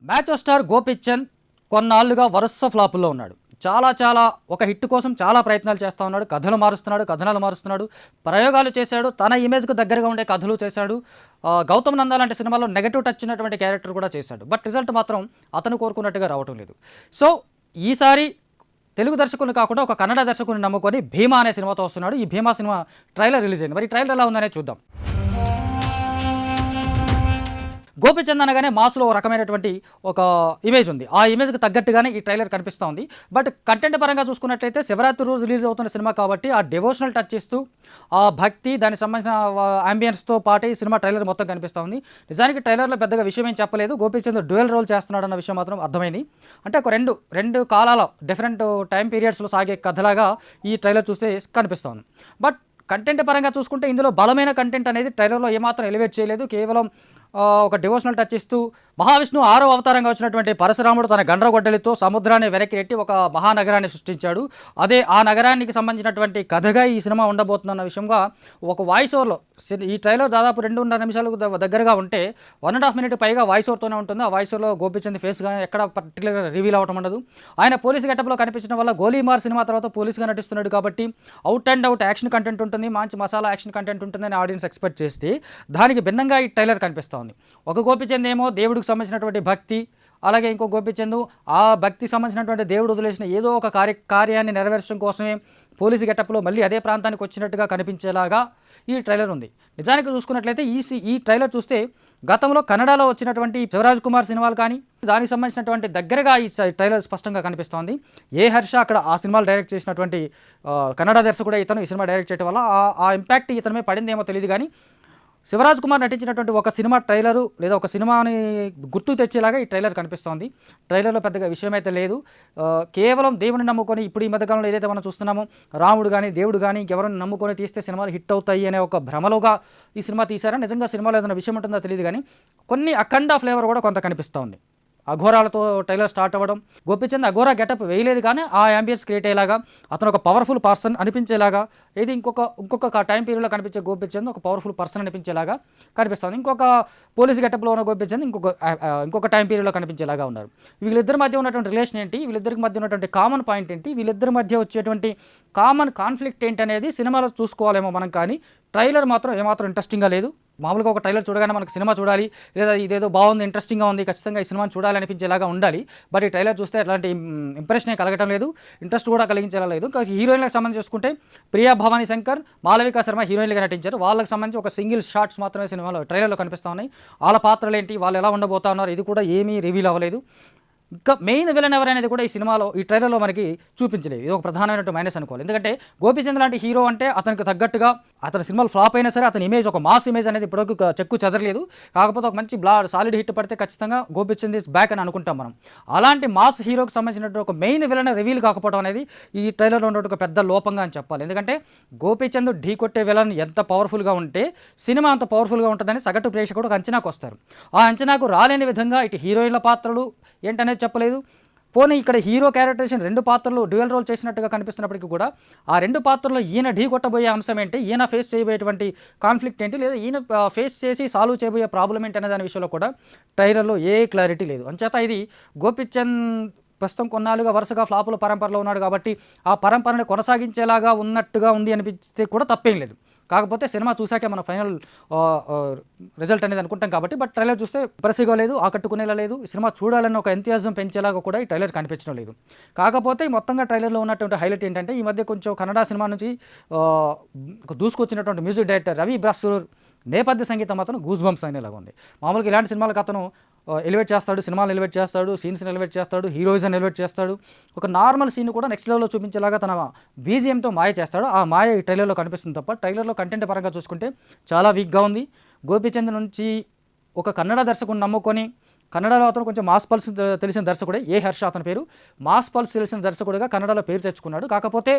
Match star Gopichand కొన్నాళ్ళుగా వరుస ఫ్లాపుల్లో ఉన్నాడు. చాలా ఒక హిట్ కోసం చాలా ప్రయత్నాలు చేస్తూ ఉన్నాడు. కథనాలు మారుస్తున్నాడు, ప్రయోగాలు చేశాడు, తన ఇమేజ్కు దగ్గరగా ఉండే కథలు చేశాడు. గౌతమ్ నందా లాంటి సినిమాల్లో నెగటివ్ టచ్ ఉన్నటువంటి క్యారెక్టర్ కూడా చేశాడు. బట్ రిజల్ట్ మాత్రం అతను కోరుకున్నట్టుగా రావటం లేదు. సో ఈసారి తెలుగు దర్శకుని కాకుండా ఒక కన్నడ దర్శకుని నమ్ముకొని భీమా అనే సినిమాతో వస్తున్నాడు. ఈ భీమా సినిమా ట్రైలర్ రిలీజ్ అయింది. మరి ట్రైలర్ ఎలా ఉందనే చూద్దాం. గోపిచంద్ అనగానే మాస్లో రకమైనటువంటి ఒక ఇమేజ్ ఉంది. ఆ ఇమేజ్కి తగ్గట్టుగానే ఈ ట్రైలర్ కనిపిస్తూ ఉంది. బట్ కంటెంట్ పరంగా చూసుకున్నట్లయితే శివరాత్రి రోజు రిలీజ్ అవుతున్న సినిమా కాబట్టి ఆ డివోషనల్ టచ్ ఇస్తూ ఆ భక్తి దానికి సంబంధించిన అంబియన్స్తో పాటు ఈ సినిమా ట్రైలర్ మొత్తం కనిపిస్తూ ఉంది. నిజానికి ట్రైలర్లో పెద్దగా విషయం ఏం చెప్పలేదు. గోపిచంద్ డ్యూయల్ రోల్ చేస్తున్నాడు అన్న విషయం మాత్రం అర్థమైంది. అంటే ఒక రెండు కాలాల డిఫరెంట్ టైం పీరియడ్స్లో సాగే కథలాగా ఈ ట్రైలర్ చూస్తే కనిపిస్తుంది. బట్ కంటెంట్ పరంగా చూసుకుంటే ఇందులో బలమైన కంటెంట్ అనేది ట్రైలర్లో ఏమాత్రం ఎలివేట్ చేయలేదు. కేవలం ఒక డివోషనల్ టచ్ ఇస్తూ మహావిష్ణు 6వ అవతారంగా వచ్చినటువంటి పరశురాముడు తన గండ్రగొడ్డలితో సముద్రాన్ని వెనక్కి నెట్టి ఒక మహానగరాన్ని సృష్టించాడు. అదే ఆ నగరానికి సంబంధించినటువంటి కథగా ఈ సినిమా ఉండబోతుందన్న విషయంగా ఒక వాయిస్ ఓవర్లో ఈ ట్రైలర్ దాదాపు 2.5 నిమిషాలకు దగ్గరగా ఉంటే 1.5 మినిట్ పైగా వాయిస్ ఓవర్తోనే ఉంటుంది. ఆ వాయిస్ ఓవర్లో గోపిచంద్ ఫేస్ కానీ ఎక్కడ పర్టికులర్గా రివీల్ అవ్వటం ఉండదు. ఆయన పోలీసు గెటప్లో కనిపించడం వల్ల గోలీమార్ సినిమా తర్వాత పోలీసుగా నటిస్తున్నాడు కాబట్టి అవుట్ యాక్షన్ కంటెంట్ ఉంటుంది, మంచి మసాలా యాక్షన్ కంటెంట్ ఉంటుందని ఆడియన్స్ ఎక్స్పెక్ట్ చేస్తే దానికి భిన్నంగా ఈ ట్రైలర్ కనిపిస్తూ ఉంది. ఒక గోపిచంద్ ఏమో దేవుడికి సంబంధించినటువంటి భక్తి, అలాగే ఇంకో గోపిచంద్ ఆ భక్తికి సంబంధించినటువంటి దేవుడు వదిలేసిన ఏదో ఒక కార్యాన్ని నెరవేర్చడం కోసమే పోలీసు గెటప్లో మళ్ళీ అదే ప్రాంతానికి వచ్చినట్టుగా కనిపించేలాగా ఈ ట్రైలర్ ఉంది. నిజానికి చూసుకున్నట్లయితే ఈ ట్రైలర్ చూస్తే గతంలో కన్నడలో వచ్చినటువంటి శివరాజ్ కుమార్ సినిమాలు కానీ దానికి సంబంధించినటువంటి దగ్గరగా ఈ ట్రైలర్ స్పష్టంగా కనిపిస్తోంది. ఏ హర్ష అక్కడ ఆ సినిమాలు డైరెక్ట్ చేసినటువంటి కన్నడ దర్శకుడు ఇతను ఈ సినిమా డైరెక్ట్ చేయడం వల్ల ఆ ఇంపాక్ట్ ఇతని మీద పడిందేమో తెలియదు. కానీ శివరాజ్ కుమార్ నటించినటువంటి ఒక సినిమా ట్రైలరు లేదా ఒక సినిమాని గుర్తు తెచ్చేలాగా ఈ ట్రైలర్ కనిపిస్తోంది. ట్రైలర్లో పెద్దగా విషయం అయితే లేదు. కేవలం దేవుని నమ్ముకొని ఇప్పుడు ఈ మధ్యకాలంలో ఏదైతే మనం చూస్తున్నామో రాముడు కానీ దేవుడు కానీ ఇంకెవరైనా నమ్ముకొని తీస్తే సినిమాలు హిట్ అవుతాయి అనే ఒక భ్రమలోగా ఈ సినిమా తీశారా, నిజంగా సినిమాలో ఏదైనా విషయం ఉంటుందో తెలియదు. కానీ కొన్ని అఖండ ఫ్లేవర్ కూడా కొంత కనిపిస్తోంది. అఘోరాలతో ట్రైలర్ స్టార్ట్ అవ్వడం, గోపిచంద్ అఘోరా గెటప్ వేయలేదు కానీ ఆ యాంబియన్స్ క్రియేట్ అయ్యేలాగా అతను ఒక పవర్ఫుల్ పర్సన్ అనిపించేలాగా, ఇది ఇంకొక టైం పీరియడ్లో కనిపించే గోపిచంద్ ఒక పవర్ఫుల్ పర్సన్ అనిపించేలాగా కనిపిస్తుంది. ఇంకొక పోలీస్ గెటప్లో ఉన్న గోపిచంద్ ఇంకొక టైం పీరియడ్లో కనిపించేలాగా ఉన్నారు. వీళ్ళిద్దరి మధ్య ఉన్నటువంటి రిలేషన్ ఏంటి, వీళ్ళిద్దరికి మధ్య ఉన్నటువంటి కామన్ పాయింట్ ఏంటి, వీళ్ళిద్దరి మధ్య వచ్చేటువంటి కామన్ కాన్ఫ్లిక్ట్ ఏంటి అనేది సినిమాలో చూసుకోవాలేమో మనం. కానీ ట్రైలర్ మాత్రం ఏమాత్రం ఇంట్రెస్టింగ్గా లేదు. మామూలుగా ఒక ట్రైలర్ చూడగానే మనకు సినిమా చూడాలి, లేదా ఇదేదో బాగుంది ఇంట్రెస్టింగ్గా ఉంది ఖచ్చితంగా ఈ సినిమాని చూడాలి అనిపించేలాగా ఉండాలి. బట్ ఈ ట్రైలర్ చూస్తే అట్లాంటి ఇంప్రెషన్ కలగటం లేదు, ఇంట్రెస్ట్ కూడా కలిగించేలా లేదు. హీరోయిన్లకు సంబంధించి చూసుకుంటే ప్రియా భవానీ శంకర్, మాలవికా శర్మ హీరోయిన్లుగా నటించారు. వాళ్ళకి సంబంధించి ఒక సింగిల్ షాట్స్ మాత్రమే సినిమాలో ట్రైలర్లో కనిపిస్తూ ఉన్నాయి. వాళ్ళ పాత్రలు ఏంటి, వాళ్ళు ఎలా ఉండబోతా ఉన్నారు, ఇది కూడా ఏమీ రివీల్ అవ్వలేదు. ఇంకా మెయిన్ విలన్ ఎవరనేది కూడా ఈ ట్రైలర్లో మనకి చూపించలేదు. ఇది ఒక ప్రధానమైన మైనస్ అనుకోవాలి. ఎందుకంటే గోపిచంద్ లాంటి హీరో అంటే అతనికి తగ్గట్టుగా అతని సినిమాలు ఫ్లాప్ అయినా సరే అతని ఇమేజ్ ఒక మాస్ ఇమేజ్ అనేది ఇప్పటివరకు చెక్కు చెదరలేదు. కాకపోతే ఒక మంచి సాలిడ్ హిట్ పడితే ఖచ్చితంగా గోపిచంద్ ఈస్ బ్యాక్ అని అనుకుంటాం మనం. అలాంటి మాస్ హీరోకి సంబంధించినటువంటి ఒక మెయిన్ విలన్ రివీల్ కాకపోవడం అనేది ఈ ట్రైలర్లో ఉన్న ఒక పెద్ద లోపంగా అని చెప్పాలి. ఎందుకంటే గోపిచంద్ ఢీ కొట్టే విలన్ ఎంత పవర్ఫుల్గా ఉంటే సినిమా అంత పవర్ఫుల్గా ఉంటుందని సగటు ప్రేక్షకుడు ఒక అంచనాకు వస్తారు. ఆ అంచనాకు రాలేని విధంగా ఇటు హీరోయిన్ల పాత్రలు ఏంటనేది చెప్పలేదు. పోనీ ఇక్కడ హీరో క్యారెక్టరేషన్ 2 పాత్రలు డ్యూయల్ రోల్ చేసినట్టుగా కనిపిస్తున్నప్పటికీ కూడా ఆ 2 పాత్రల్లో ఈయన ఢీ కొట్టబోయే అంశం ఏంటి, ఈయన ఫేస్ చేయబోయేటువంటి కాన్ఫ్లిక్ట్ ఏంటి, లేదా ఈయన ఫేస్ చేసి సాల్వ్ చేయబోయే ప్రాబ్లం ఏంటి అనే దాని విషయంలో కూడా ట్రైలర్లో ఏ క్లారిటీ లేదు. అంచేత ఇది గోపిచంద్ ప్రస్తుతం కొన్నాళ్ళుగా వరుసగా ఫ్లాపుల పరంపరలో ఉన్నాడు కాబట్టి ఆ పరంపరని కొనసాగించేలాగా ఉన్నట్టుగా ఉంది అనిపిస్తే కూడా తప్పేం లేదు. కాకపోతే సినిమా చూసాకే మన ఫైనల్ రిజల్ట్ అనేది అనుకుంటాం కాబట్టి. బట్ ట్రైలర్ చూస్తే ఇంప్రెసివ్గా లేదు, ఆకట్టుకునేలా లేదు. ఈ సినిమా చూడాలని ఒక ఎంతూజియాజం పెంచేలాగా కూడా ఈ ట్రైలర్ కనిపించడం లేదు. కాకపోతే మొత్తంగా ట్రైలర్లో ఉన్నటువంటి హైలైట్ ఏంటంటే ఈ మధ్య కొంచెం కన్నడ సినిమా నుంచి దూసుకొచ్చినటువంటి మ్యూజిక్ డైరెక్టర్ రవి బ్రాసూర్ నేపథ్య సంగీతం అతను గూస్ బంప్స్ అనేలాగా ఉంది. మామూలుగా ఇలాంటి సినిమాలకు అతను ఎలివేట్ చేస్తాడు, సినిమాలు ఎలివేట్ చేస్తాడు, సీన్స్ని ఎలివేట్ చేస్తాడు, హీరోయిజన్ ఎలివేట్ చేస్తాడు. ఒక నార్మల్ సీన్ కూడా నెక్స్ట్ లెవెల్లో చూపించేలాగా తన బీజిఎంతో మాయ చేస్తాడు. ఆ మాయ ఈ ట్రైలర్లో కనిపిస్తుంది తప్ప ట్రైలర్లో కంటెంట్ పరంగా చూసుకుంటే చాలా వీక్గా ఉంది. గోపిచంద్ నుంచి ఒక కన్నడ దర్శకుని నమ్ముకొని కన్నడలో అతను కొంచెం మాస్ పల్స్ తెలిసిన దర్శకుడే ఏ హర్ష అతని పేరు, మాస్ పల్స్ తెలిసిన దర్శకుడిగా కన్నడలో పేరు తెచ్చుకున్నాడు. కాకపోతే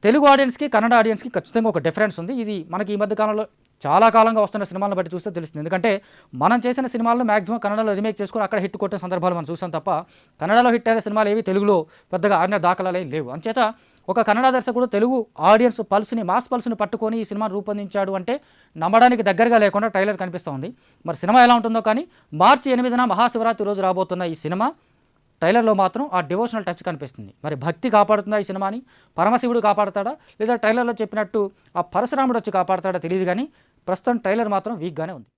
తెలుగు ఆడియన్స్కి కన్నడ ఆడియన్స్కి ఖచ్చితంగా ఒక డిఫరెన్స్ ఉంది. ఇది మనకి ఈ మధ్య కాలంలో చాలా కాలంగా వస్తున్న సినిమాలను బట్టి చూస్తే తెలుస్తుంది. ఎందుకంటే మనం చేసిన సినిమాలను మ్యాక్సిమం కన్నడలో రీమేక్ చేసుకుని అక్కడ హిట్ కొట్టిన సందర్భాలు మనం చూసాం తప్ప కన్నడలో హిట్ అయిన సినిమాలు ఏవి తెలుగులో పెద్దగా ఆడిన దాఖలాలు ఏం లేవు. అంచేత ఒక కన్నడ దర్శకుడు తెలుగు ఆడియన్స్ పల్స్ని, మాస్ పల్స్ని పట్టుకొని ఈ సినిమాను రూపొందించాడు అంటే నమ్మడానికి దగ్గరగా లేకుండా ట్రైలర్ కనిపిస్తోంది. మరి సినిమా ఎలా ఉంటుందో కానీ మార్చి 8న మహాశివరాత్రి రోజు రాబోతున్న ఈ సినిమా ట్రైలర్లో మాత్రం ఆ డివోషనల్ టచ్ కనిపిస్తుంది. మరి భక్తి కాపాడుతుందా ఈ సినిమాని, పరమశివుడు కాపాడుతాడా, లేదా ట్రైలర్లో చెప్పినట్టు ఆ పరశురాముడు వచ్చి కాపాడుతాడా తెలియదు కానీ ప్రస్తుతం ట్రైలర్ మాత్రం వీక్గానే ఉంది.